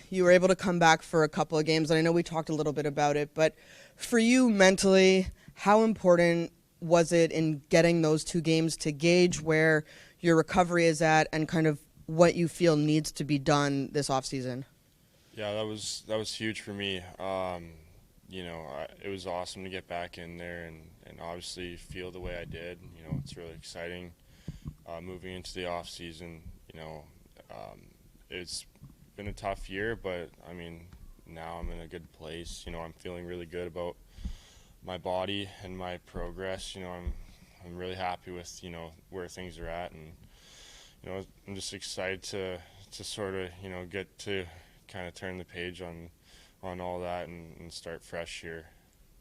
You were able to come back for a couple of games, and I know we talked a little bit about it, but for you mentally, how important was it in getting those two games to gauge where your recovery is at and kind of what you feel needs to be done this offseason? Yeah, that was huge for me. It was awesome to get back in there and obviously feel the way I did. It's really exciting moving into the off season. It's been a tough year, but I mean now I'm in a good place. I'm feeling really good about my body and my progress. I'm really happy with where things are at, and I'm just excited to sort of get to kind of turn the page on all that and start fresh here.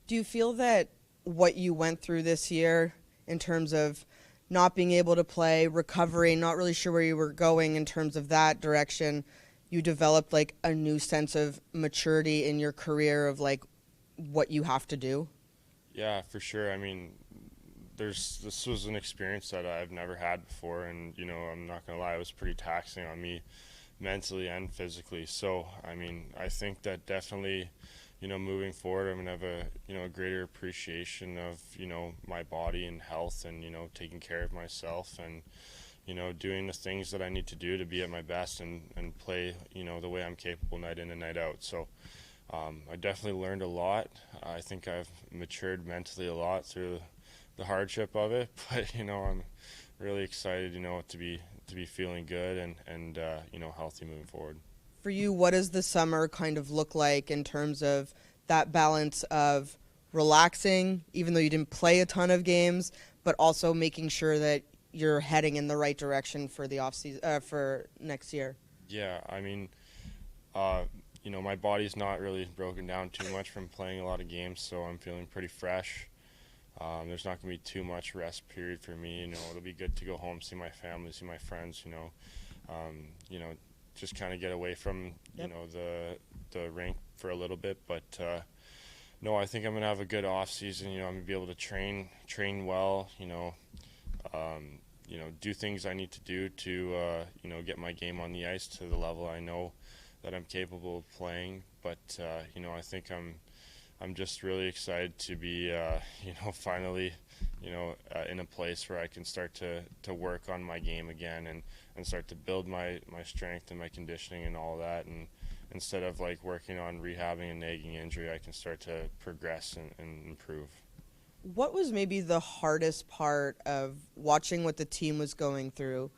Do you feel that what you went through this year in terms of not being able to play, recovery, not really sure where you were going in terms of that direction, you developed like a new sense of maturity in your career of like what you have to do? Yeah, for sure. I mean, this was an experience that I've never had before, and I'm not gonna lie, it was pretty taxing on me mentally and physically. So I mean, I think that definitely, moving forward, I'm gonna have a greater appreciation of my body and health, and taking care of myself, and doing the things that I need to do to be at my best and play the way I'm capable night in and night out. So I definitely learned a lot. I think I've matured mentally a lot through the hardship of it, but I'm really excited, to be feeling good and healthy moving forward. For you, what does the summer kind of look like in terms of that balance of relaxing, even though you didn't play a ton of games, but also making sure that you're heading in the right direction for the off season for next year? Yeah, I mean, uh, my body's not really broken down too much from playing a lot of games, so I'm feeling pretty fresh. There's not going to be too much rest period for me. It'll be good to go home, see my family, see my friends. Um, you know, just kind of get away from Yep. the rink for a little bit. But no, I think I'm gonna have a good off season. I'm gonna be able to train well. Do things I need to do to get my game on the ice to the level I know that I'm capable of playing. But I think I'm just really excited to be, finally, in a place where I can start to work on my game again and start to build my strength and my conditioning and all that. And instead of like working on rehabbing a nagging injury, I can start to progress and improve. What was maybe the hardest part of watching what the team was going through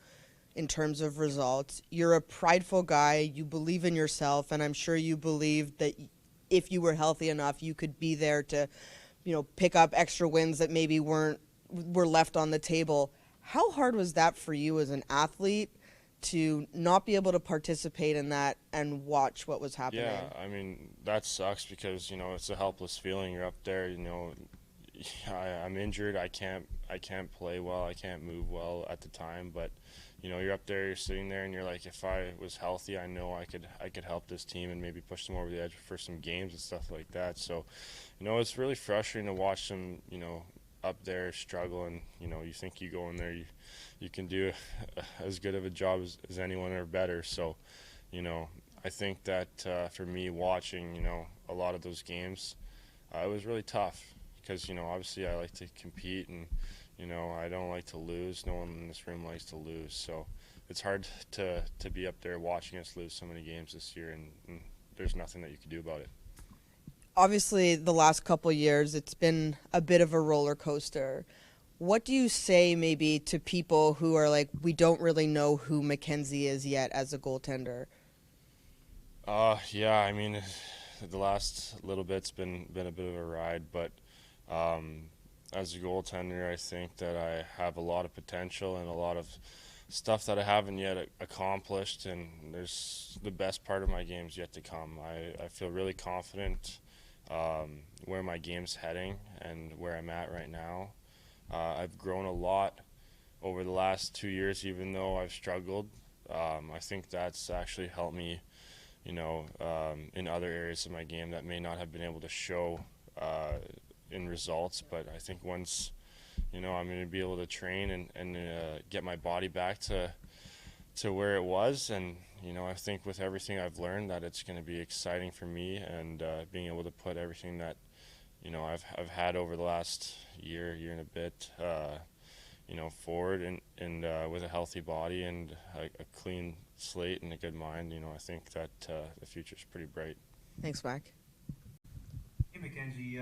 in terms of results? You're a prideful guy, you believe in yourself, and I'm sure you believed that if you were healthy enough, you could be there to, pick up extra wins that maybe were left on the table. How hard was that for you as an athlete to not be able to participate in that and watch what was Yeah, happening? I mean that sucks because it's a helpless feeling. You're up there, I'm injured. I can't play well. I can't move well at the time. But you're up there. You're sitting there, and you're like, if I was healthy, I know I could help this team and maybe push them over the edge for some games and stuff like that. So, it's really frustrating to watch them. Up there struggle, and you think you go in there, you can do as good of a job as anyone or better. So, you know, I think that for me watching, a lot of those games, it was really tough because obviously I like to compete, and I don't like to lose. No one in this room likes to lose, so it's hard to be up there watching us lose so many games this year, and there's nothing that you can do about it. Obviously, the last couple years, it's been a bit of a roller coaster. What do you say maybe to people who are like, we don't really know who Mackenzie is yet as a goaltender? Yeah, I mean, the last little bit's been a bit of a ride, but um, as a goaltender, I think that I have a lot of potential and a lot of stuff that I haven't yet accomplished, and there's the best part of my game's yet to come. I feel really confident where my game's heading and where I'm at right now. I've grown a lot over the last 2 years, even though I've struggled. I think that's actually helped me, in other areas of my game that may not have been able to show in results. But I think once, I'm going to be able to train and get my body back to where it was, and I think with everything I've learned that it's going to be exciting for me, and being able to put everything that I've had over the last year and a bit, forward, and with a healthy body and a clean slate and a good mind. I think that the future's pretty bright. Thanks, Mac. Hey, Mackenzie.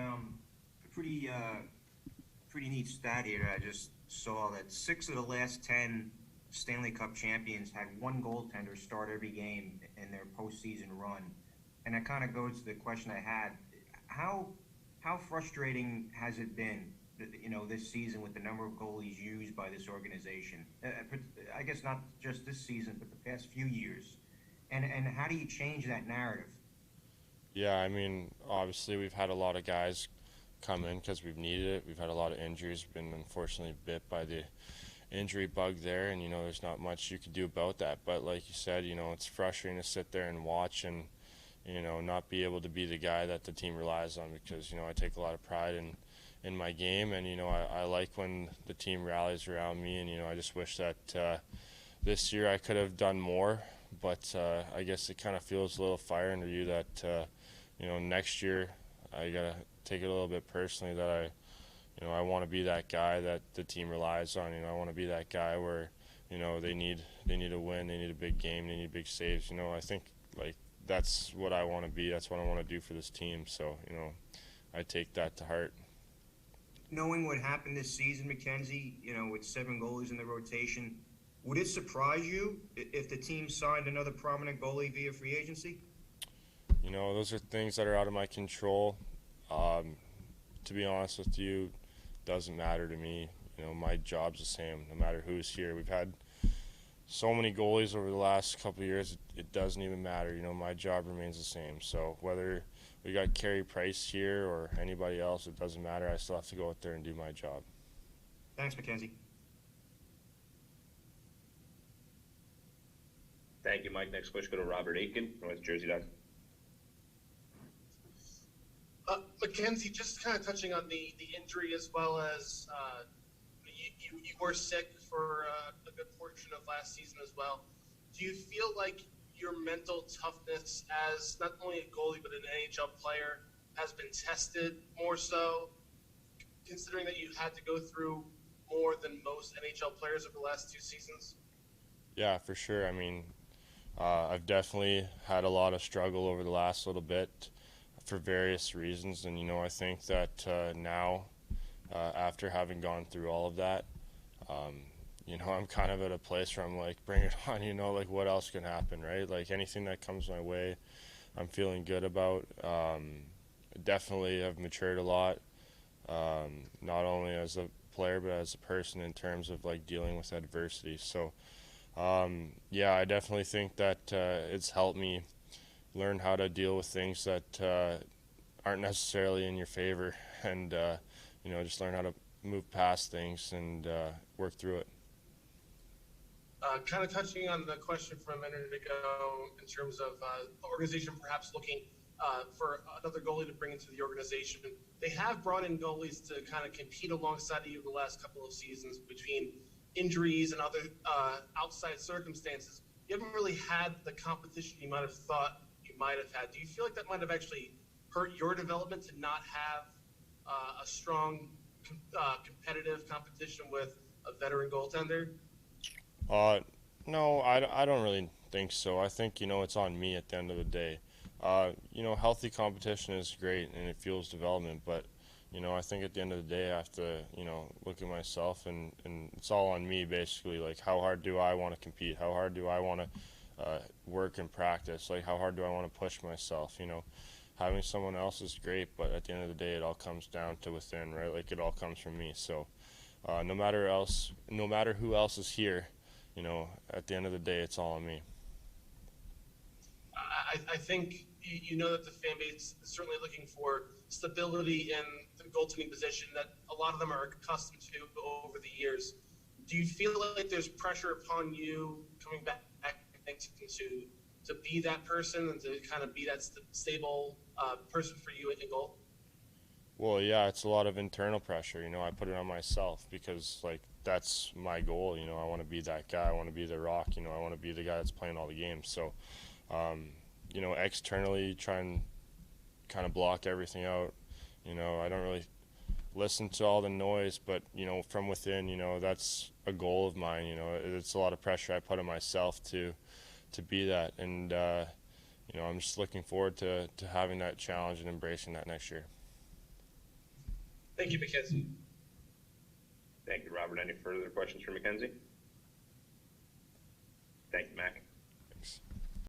Pretty neat stat here. I just saw that 6 of the last 10 Stanley Cup champions had one goaltender start every game in their postseason run, and that kind of goes to the question I had: how how frustrating has it been, this season with the number of goalies used by this organization? I guess not just this season, but the past few years. And how do you change that narrative? Yeah, I mean, obviously we've had a lot of guys come in because we've needed it. We've had a lot of injuries, been unfortunately bit by the injury bug there, and there's not much you can do about that. But like you said, it's frustrating to sit there and watch and not be able to be the guy that the team relies on, because I take a lot of pride in my game, and I like when the team rallies around me, and I just wish that this year I could have done more. But I guess it kind of feels a little fire under you that next year I gotta take it a little bit personally, that I want to be that guy that the team relies on. I want to be that guy where they need a win, they need a big game, they need big saves. I think like that's what I want to be. That's what I want to do for this team. So I take that to heart. Knowing what happened this season, Mackenzie, with 7 goalies in the rotation, would it surprise you if the team signed another prominent goalie via free agency? Those are things that are out of my control. To be honest with you, doesn't matter to me. My job's the same no matter who's here. We've had so many goalies over the last couple of years, it doesn't even matter. My job remains the same. So whether we got Carey Price here or anybody else, it doesn't matter. I still have to go out there and do my job. Thanks, Mackenzie. Thank you, Mike. Next question go to Robert Aitken, North Jersey Ducks. Mackenzie, just kind of touching on the injury, as well as you were sick for a good portion of last season as well. Do you feel like your mental toughness as not only a goalie but an NHL player has been tested more so, considering that you've had to go through more than most NHL players over the last 2 seasons? Yeah, for sure. I mean, I've definitely had a lot of struggle over the last little bit for various reasons, and I think that now, after having gone through all of that, I'm kind of at a place where I'm like, bring it on. Like, what else can happen, right? Like, anything that comes my way, I'm feeling good about. Definitely have matured a lot, not only as a player but as a person, in terms of like dealing with adversity. So yeah, I definitely think that it's helped me learn how to deal with things that aren't necessarily in your favor, and just learn how to move past things and work through it. Kind of touching on the question from a minute ago in terms of the organization perhaps looking for another goalie to bring into the organization. They have brought in goalies to kind of compete alongside you the last couple of seasons between injuries and other outside circumstances. You haven't really had the competition you might have thought you might have had. Do you feel like that might have actually hurt your development to not have a strong competitive competition with a veteran goaltender? No, I don't really think so. I think, it's on me at the end of the day. Healthy competition is great and it fuels development, but, I think at the end of the day I have to, look at myself, and it's all on me basically. Like, how hard do I want to compete? How hard do I want to work and practice? Like, how hard do I want to push myself? Having someone else is great, but at the end of the day it all comes down to within, right? Like, it all comes from me. So no matter who else is here, at the end of the day, it's all on me. I think that the fan base is certainly looking for stability in the goaltending position that a lot of them are accustomed to over the years. Do you feel like there's pressure upon you coming back to be that person and to kind of be that stable person for you in goal? Well, yeah, it's a lot of internal pressure. I put it on myself because, like, that's my goal. You know, I want to be that guy. I want to be the rock. You know, I want to be the guy that's playing all the games. So, you know, externally try and kind of block everything out. You know, I don't really listen to all the noise, but, you know, from within, you know, that's a goal of mine. You know, it's a lot of pressure I put on myself to be that. And, you know, I'm just looking forward to having that challenge and embracing that next year. Thank you, Mackenzie. Thank you, Robert. Any further questions for Mackenzie? Thank you, Mac.